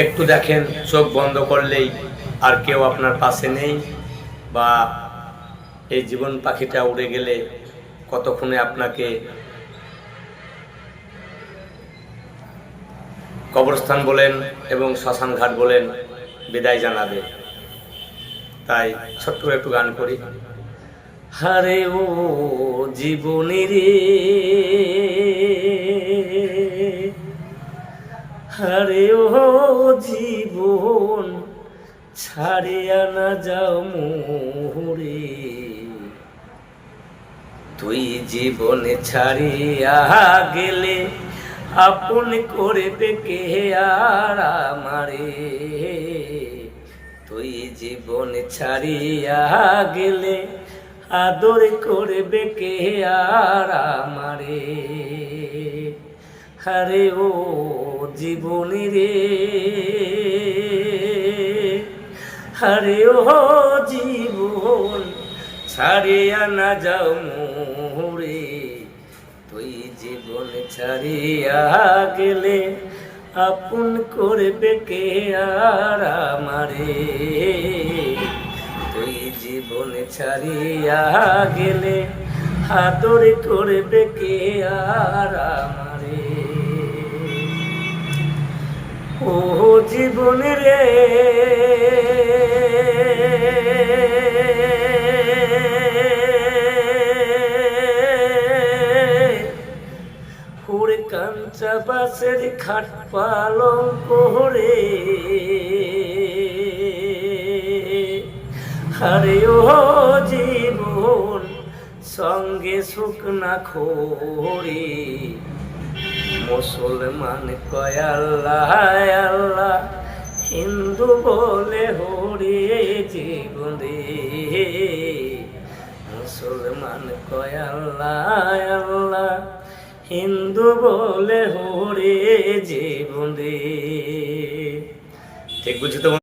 একটু দেখেন, চোখ বন্ধ করলেই আর কেউ আপনার পাশে নেই, বা এই জীবন পাখিটা উড়ে গেলে কতক্ষণে আপনাকে কবরস্থান বলেন এবং শ্মশান ঘাট বলেন বিদায় জানাবে। তাই ছোট্ট করে একটু গান করি। হারে ও জীবনী রে, হারে ও জীবন, ছাড়িয়া না যাও মোরে, তুই জীবনে ছাড়িয়া গেলে আপন করবে কে আর আমারে, তুই জীবনে ছাড়িয়া গেলে আদর করবে কে আর আমারে। হারে ও জীবনী রে, হারে ও জীবন, ছাড়িয়া না যাও মোরে, তুই জীবন ছাড়িয়া গেলে আপন করবে কে আর আমারে, তুই জীবন ছাড়িয়া গেলে আদর করবে কে আর আমারে। ও জীবন রে, ওরে কাঞ্চা বাসের খাট পালঙ্ক রে, আরে ও জীবন সঙ্গে শুকনা খড়ি, মুসলমান কয় আল্লাহ আল্লাহ, হিন্দু বলে হরি জীবন রে, মুসলমান কয় আল্লাহ আল্লাহ, হিন্দু বলে হরি জীবন রে। ঠিক বুঝি তো?